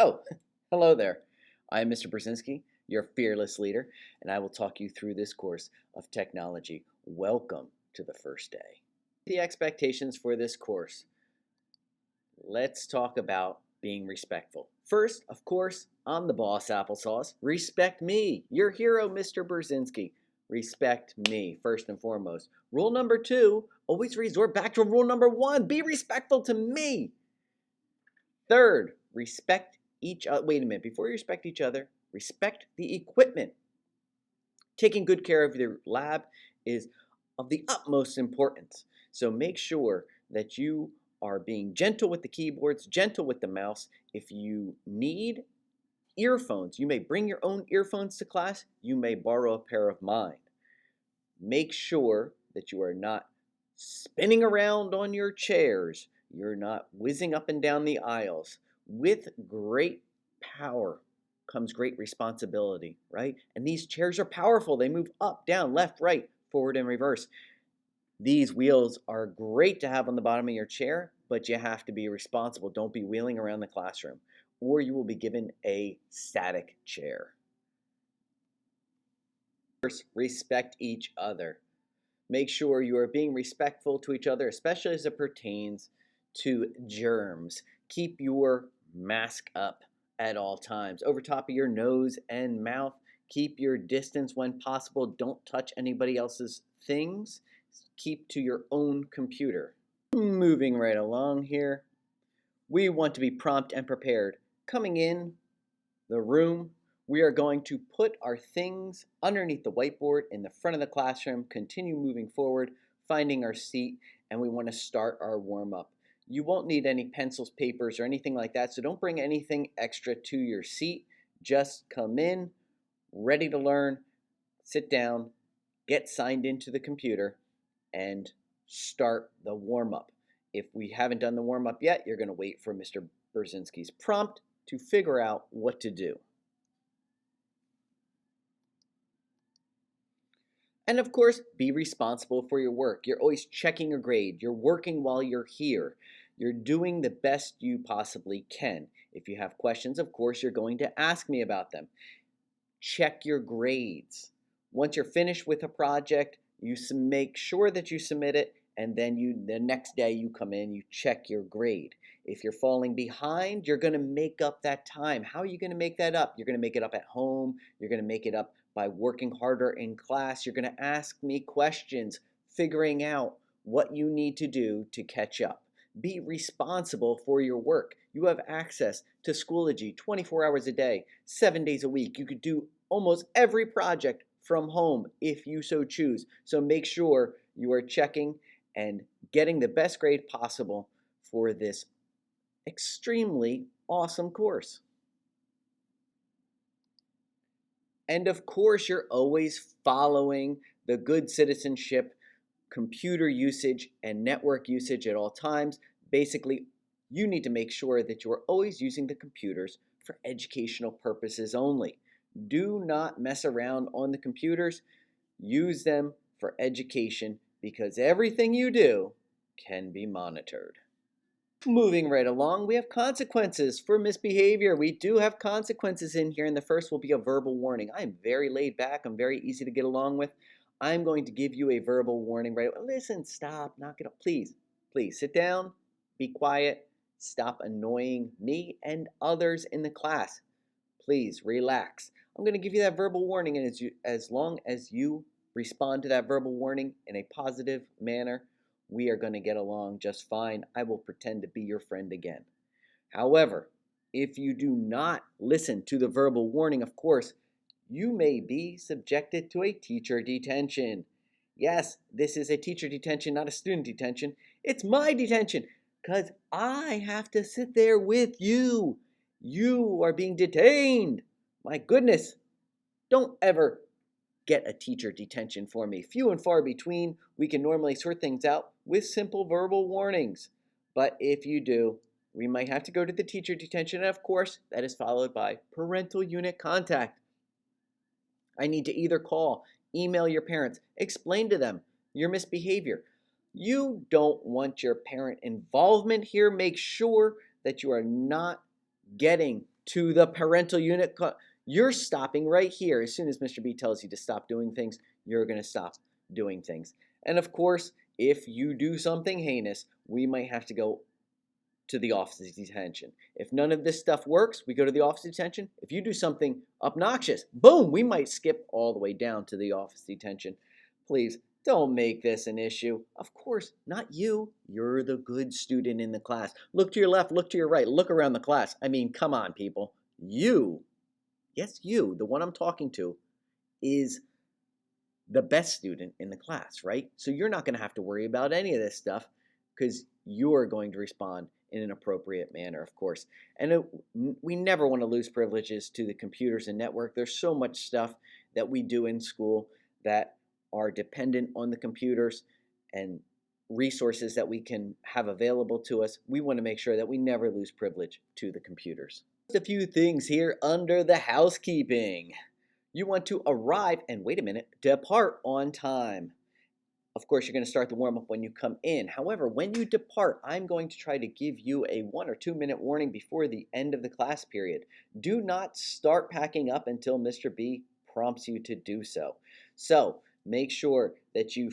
Oh, hello there. I'm Mr. Brzezinski, your fearless leader, and I will talk you through this course of technology. Welcome to the first day. The expectations for this course. Let's talk about being respectful. First, of course, I'm the boss, applesauce. Respect me, your hero, Mr. Brzezinski. Respect me, first and foremost. Rule number 2, always resort back to rule number 1. Be respectful to me. Third, respect each other. Wait a minute. Before you respect each other, respect the equipment. Taking good care of your lab is of the utmost importance. So make sure that you are being gentle with the keyboards, gentle with the mouse. If you need earphones, you may bring your own earphones to class. You may borrow a pair of mine. Make sure that you are not spinning around on your chairs. You're not whizzing up and down the aisles. With great power comes great responsibility, right? And these chairs are powerful. They move up, down, left, right, forward, and reverse. These wheels are great to have on the bottom of your chair, but you have to be responsible. Don't be wheeling around the classroom, or you will be given a static chair. First, respect each other. Make sure you are being respectful to each other, especially as it pertains to germs. Keep your mask up at all times, over top of your nose and mouth. Keep your distance when possible. Don't touch anybody else's things. Keep to your own computer. Moving right along here, we want to be prompt and prepared. Coming in the room, we are going to put our things underneath the whiteboard in the front of the classroom, continue moving forward, finding our seat, and we want to start our warm-up. You won't need any pencils, papers, or anything like that, so don't bring anything extra to your seat. Just come in, ready to learn, sit down, get signed into the computer, and start the warm-up. If we haven't done the warm-up yet, you're going to wait for Mr. Brzezinski's prompt to figure out what to do. And of course, be responsible for your work. You're always checking your grade. You're working while you're here. You're doing the best you possibly can. If you have questions, of course, you're going to ask me about them. Check your grades. Once you're finished with a project, you make sure that you submit it, and then the next day you come in, you check your grade. If you're falling behind, you're going to make up that time. How are you going to make that up? You're going to make it up at home. You're going to make it up by working harder in class. You're going to ask me questions, figuring out what you need to do to catch up. Be responsible for your work. You have access to Schoology 24 hours a day, 7 days a week. You could do almost every project from home if you so choose. So make sure you are checking and getting the best grade possible for this extremely awesome course. And of course, you're always following the good citizenship, computer usage, and network usage at all times. Basically, you need to make sure that you are always using the computers for educational purposes only. Do not mess around on the computers. Use them for education because everything you do can be monitored. Moving right along, we have consequences for misbehavior. We do have consequences in here, and the first will be a verbal warning. I'm very laid back. I'm very easy to get along with. I'm going to give you a verbal warning right away. Listen, stop, knock it off. Please, please sit down, be quiet, stop annoying me and others in the class. Please relax. I'm going to give you that verbal warning, and as long as you respond to that verbal warning in a positive manner, we are going to get along just fine. I will pretend to be your friend again. However, if you do not listen to the verbal warning, of course, you may be subjected to a teacher detention. Yes, this is a teacher detention, not a student detention. It's my detention because I have to sit there with you. You are being detained. My goodness, don't ever get a teacher detention for me. Few and far between. We can normally sort things out with simple verbal warnings. But if you do, we might have to go to the teacher detention. And of course, that is followed by parental unit contact. I need to either call, email your parents, explain to them your misbehavior. You don't want your parent involvement here. Make sure that you are not getting to the parental unit. You're stopping right here. As soon as Mr. B tells you to stop doing things, you're going to stop doing things. And of course, if you do something heinous, we might have to go to the office of detention. If none of this stuff works, we go to the office of detention. If you do something obnoxious, boom, we might skip all the way down to the office of detention. Please don't make this an issue. Of course, not you. You're the good student in the class. Look to your left, look to your right, look around the class. I mean, come on, people. You, yes, you, the one I'm talking to, is the best student in the class, right? So you're not going to have to worry about any of this stuff because you're going to respond in an appropriate manner, of course. And we never want to lose privileges to the computers and network. There's so much stuff that we do in school that are dependent on the computers and resources that we can have available to us. We want to make sure that we never lose privilege to the computers. Just a few things here under the housekeeping. You want to arrive and, wait a minute, depart on time. Of course, you're going to start the warm-up when you come in. However, when you depart, I'm going to try to give you a 1 or 2 minute warning before the end of the class period. Do not start packing up until Mr. B prompts you to do so. So make sure that you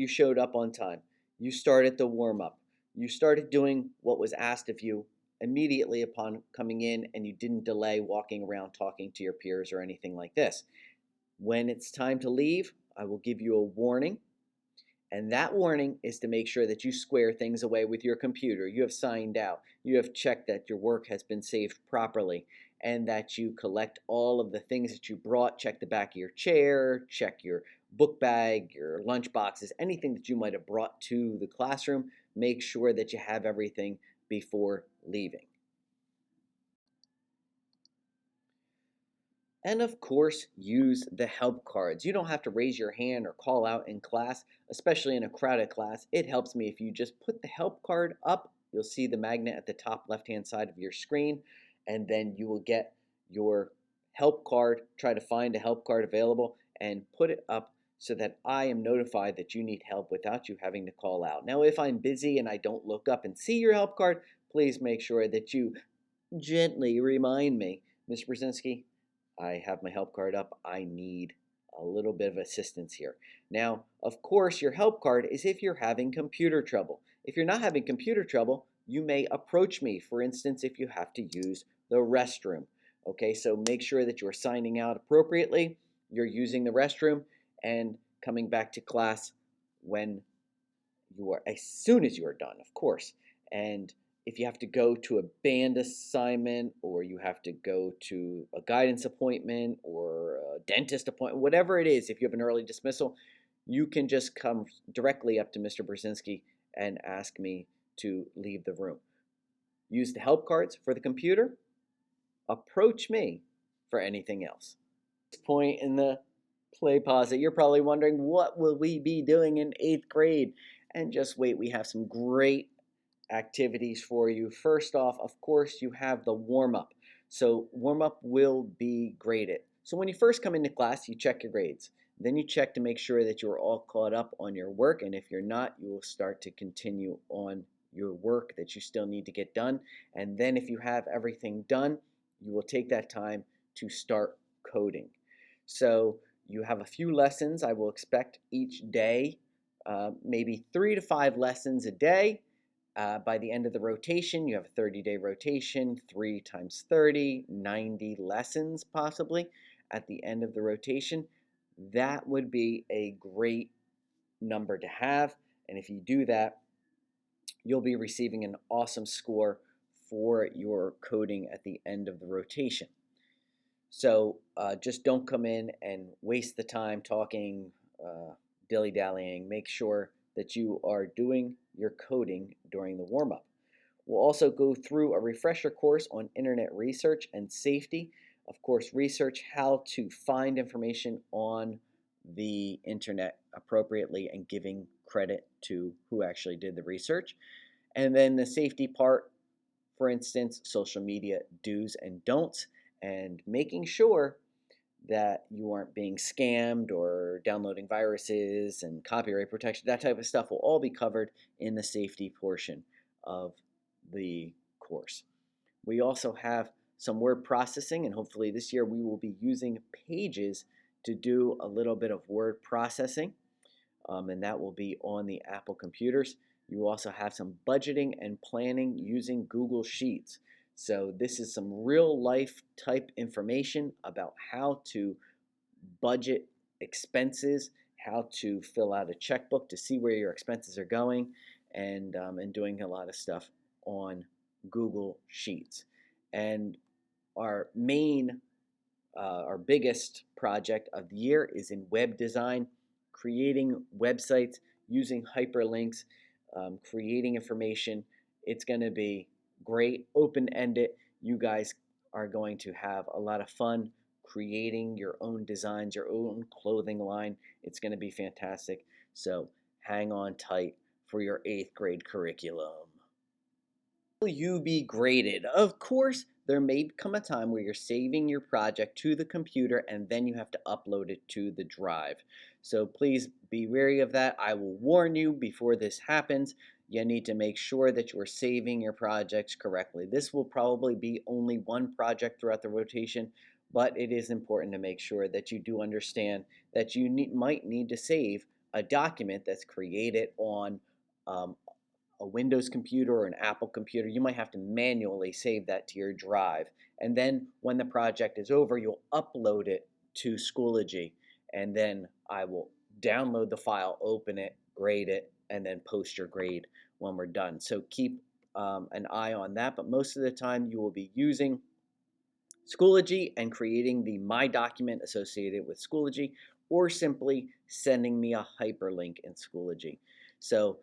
showed up on time. You started the warm-up. You started doing what was asked of you immediately upon coming in, and you didn't delay walking around talking to your peers or anything like this. When it's time to leave, I will give you a warning. And that warning is to make sure that you square things away with your computer. You have signed out. You have checked that your work has been saved properly and that you collect all of the things that you brought. Check the back of your chair, check your book bag, your lunch boxes, anything that you might have brought to the classroom. Make sure that you have everything before leaving. And of course, use the help cards. You don't have to raise your hand or call out in class, especially in a crowded class. It helps me if you just put the help card up. You'll see the magnet at the top left-hand side of your screen, and then you will get your help card. Try to find a help card available and put it up so that I am notified that you need help without you having to call out. Now, if I'm busy and I don't look up and see your help card, please make sure that you gently remind me, Ms. Brzezinski, I have my help card up. I need a little bit of assistance here. Now, of course, your help card is if you're having computer trouble. If you're not having computer trouble, you may approach me, for instance, if you have to use the restroom. Okay, so make sure that you're signing out appropriately, you're using the restroom, and coming back to class when you are, as soon as you are done, of course. And if you have to go to a band assignment or you have to go to a guidance appointment or a dentist appointment, whatever it is, if you have an early dismissal, you can just come directly up to Mr. Brzezinski and ask me to leave the room. Use the help cards for the computer. Approach me for anything else. At this point in the play pause, you're probably wondering, what will we be doing in 8th grade? And just wait, we have some great activities for you. First off, of course, you have the warm-up. So warm-up will be graded. So when you first come into class, you check your grades. Then you check to make sure that you're all caught up on your work, and if you're not, you will start to continue on your work that you still need to get done. And then if you have everything done, you will take that time to start coding. So you have a few lessons I will expect each day, maybe 3 to 5 lessons a day. By the end of the rotation, you have a 30-day rotation, 3 times 30, 90 lessons possibly at the end of the rotation. That would be a great number to have. And if you do that, you'll be receiving an awesome score for your coding at the end of the rotation. So just don't come in and waste the time talking, dilly-dallying. Make sure that you are doing your coding during the warm-up. We'll also go through a refresher course on internet research and safety. Of course, research how to find information on the internet appropriately and giving credit to who actually did the research. And then the safety part, for instance, social media do's and don'ts, and making sure that you aren't being scammed or downloading viruses and copyright protection. That type of stuff will all be covered in the safety portion of the course. We also have some word processing, and hopefully this year we will be using Pages to do a little bit of word processing, and that will be on the Apple computers. You also have some budgeting and planning using Google Sheets. So this is some real life type information about how to budget expenses, how to fill out a checkbook to see where your expenses are going, and doing a lot of stuff on Google Sheets. And our main, our biggest project of the year is in web design, creating websites using hyperlinks, creating information. It's going to be great, open ended. You guys are going to have a lot of fun creating your own designs, your own clothing line. It's going to be fantastic. So hang on tight for your 8th grade curriculum. Will you be graded? Of course, there may come a time where you're saving your project to the computer and then you have to upload it to the drive. So please be wary of that. I will warn you before this happens. You need to make sure that you are saving your projects correctly. This will probably be only one project throughout the rotation, but it is important to make sure that you do understand that you might need to save a document that's created on um, a Windows computer or an Apple computer. You might have to manually save that to your drive. And then when the project is over, you'll upload it to Schoology. And then I will download the file, open it, grade it, and then post your grade when we're done. So keep an eye on that. But most of the time, you will be using Schoology and creating the My document associated with Schoology, or simply sending me a hyperlink in Schoology. So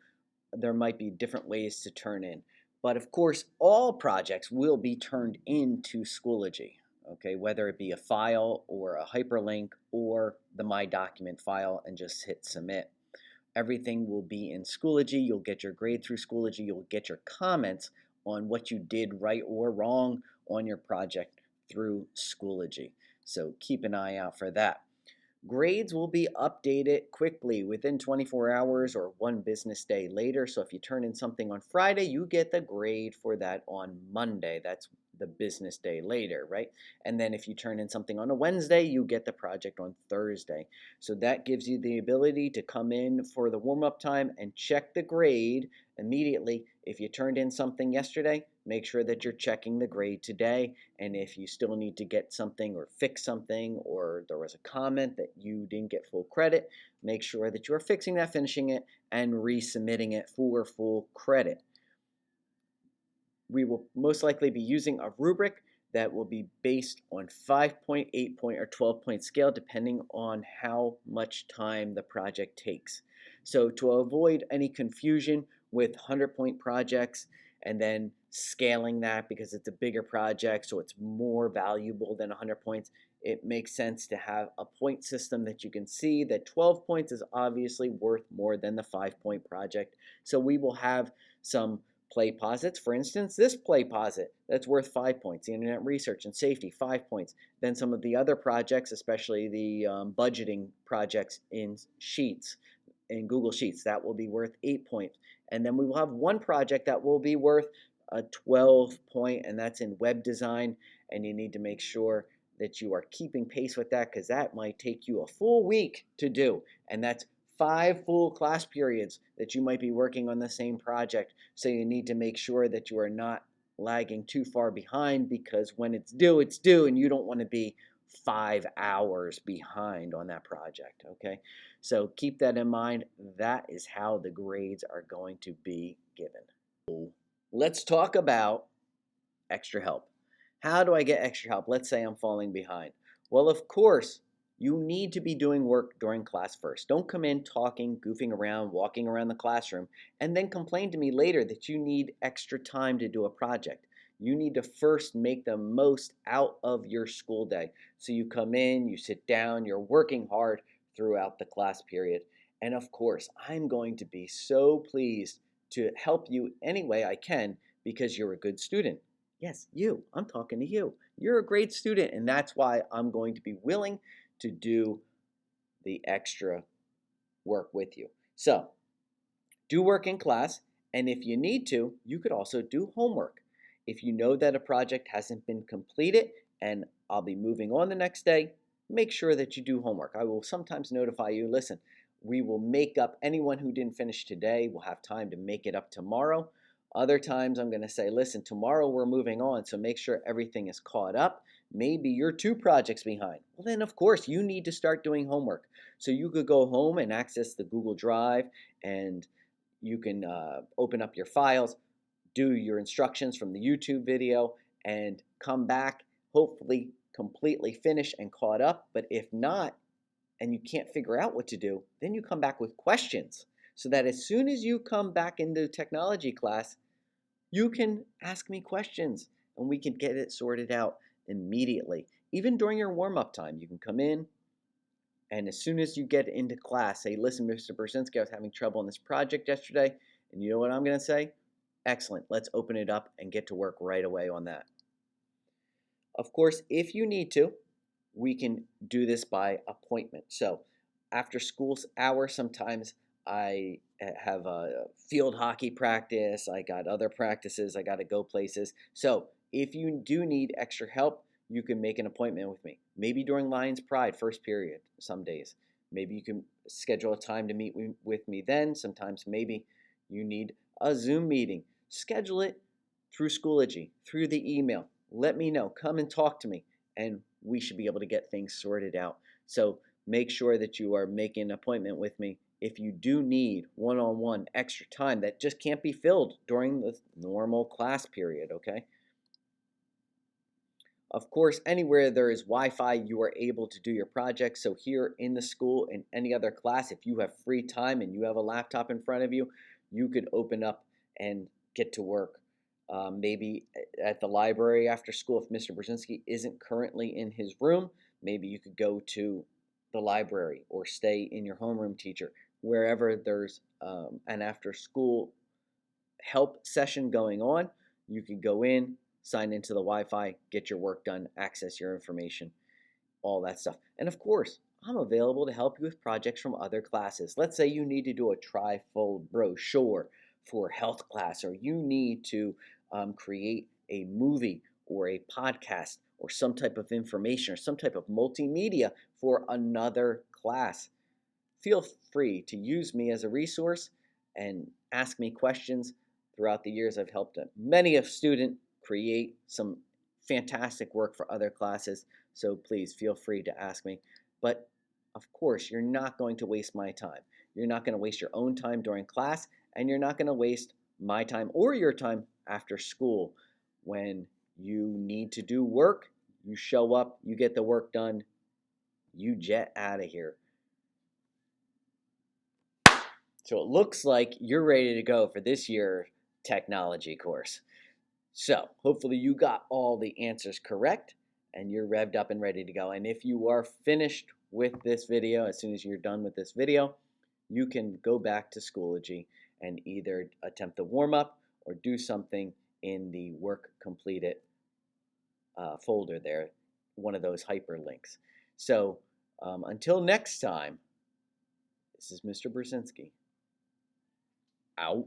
there might be different ways to turn in. But of course, all projects will be turned into Schoology, okay, whether it be a file or a hyperlink or the My Document file, and just hit submit. Everything will be in Schoology. You'll get your grade through Schoology. You'll get your comments on what you did right or wrong on your project through Schoology. So keep an eye out for that. Grades will be updated quickly within 24 hours or one business day later. So if you turn in something on Friday, you get the grade for that on Monday. That's the business day later, right? And then if you turn in something on a Wednesday, you get the project on Thursday. So that gives you the ability to come in for the warm-up time and check the grade immediately. If you turned in something yesterday, make sure that you're checking the grade today. And if you still need to get something or fix something, or there was a comment that you didn't get full credit, make sure that you are fixing that, finishing it, and resubmitting it for full credit. We will most likely be using a rubric that will be based on 5-point, 8-point, or 12-point scale, depending on how much time the project takes. So to avoid any confusion with 100-point projects and then scaling that because it's a bigger project, so it's more valuable than 100 points, it makes sense to have a point system that you can see that 12 points is obviously worth more than the 5-point project. So we will have some play posits. For instance, this play posit, that's worth 5 points. The internet research and safety, 5 points. Then some of the other projects, especially the budgeting projects in Sheets, in Google Sheets, that will be worth 8 points. And then we will have one project that will be worth a 12 point, and that's in web design. And you need to make sure that you are keeping pace with that, because that might take you a full week to do. And that's 5 full class periods that you might be working on the same project. So you need to make sure that you are not lagging too far behind, because when it's due, and you don't want to be 5 hours behind on that project, okay? So keep that in mind. That is how the grades are going to be given. Let's talk about extra help. How do I get extra help? Let's say I'm falling behind. Well, of course, you need to be doing work during class first. Don't come in talking, goofing around, walking around the classroom, and then complain to me later that you need extra time to do a project. You need to first make the most out of your school day. So you come in, you sit down, you're working hard throughout the class period. And of course, I'm going to be so pleased to help you any way I can, because you're a good student. Yes, you. I'm talking to you. You're a great student, and that's why I'm going to be willing to do the extra work with you. So, do work in class, and if you need to, you could also do homework. If you know that a project hasn't been completed and I'll be moving on the next day, make sure that you do homework. I will sometimes notify you, listen, we will make up anyone who didn't finish today, will have time to make it up tomorrow. Other times I'm going to say, listen, tomorrow we're moving on, so make sure everything is caught up. Maybe you're 2 projects behind. Well, then, of course, you need to start doing homework. So you could go home and access the Google Drive, and you can open up your files, do your instructions from the YouTube video, and come back, hopefully completely finished and caught up. But if not, and you can't figure out what to do, then you come back with questions so that as soon as you come back into technology class, you can ask me questions and we can get it sorted out immediately. Even during your warm-up time, you can come in, and as soon as you get into class, say, listen, Mr. Brzezinski, I was having trouble on this project yesterday, and you know what I'm going to say? Excellent. Let's open it up and get to work right away on that. Of course, if you need to, we can do this by appointment. So after school hours, sometimes I have a field hockey practice. I got other practices. I got to go places. So if you do need extra help, you can make an appointment with me. Maybe during Lions Pride, first period, some days. Maybe you can schedule a time to meet with me then. Sometimes maybe you need a Zoom meeting. Schedule it through Schoology, through the email. Let me know. Come and talk to me, and we should be able to get things sorted out. So make sure that you are making an appointment with me if you do need one-on-one extra time that just can't be filled during the normal class period, okay? Of course, anywhere there is Wi-Fi, you are able to do your project. So here in the school, in any other class, if you have free time and you have a laptop in front of you, you could open up and get to work. Maybe at the library after school, if Mr. Brzezinski isn't currently in his room, maybe you could go to the library or stay in your homeroom teacher, wherever there's an after school help session going on. You could go in, sign into the Wi-Fi, get your work done, access your information, all that stuff. And of course, I'm available to help you with projects from other classes. Let's say you need to do a trifold brochure for health class, or you need to create a movie or a podcast or some type of information or some type of multimedia for another class. Feel free to use me as a resource and ask me questions. Throughout the years, I've helped many a student create some fantastic work for other classes, so please feel free to ask me. But of course, you're not going to waste my time. You're not going to waste your own time during class, and you're not going to waste my time or your time after school. When you need to do work, you show up, you get the work done, you jet out of here. So it looks like you're ready to go for this year's technology course. So hopefully you got all the answers correct and you're revved up and ready to go. And if you are finished with this video, as soon as you're done with this video, you can go back to Schoology and either attempt the warm-up or do something in the work completed folder there, one of those hyperlinks. So until next time, this is Mr. Brzezinski. Out.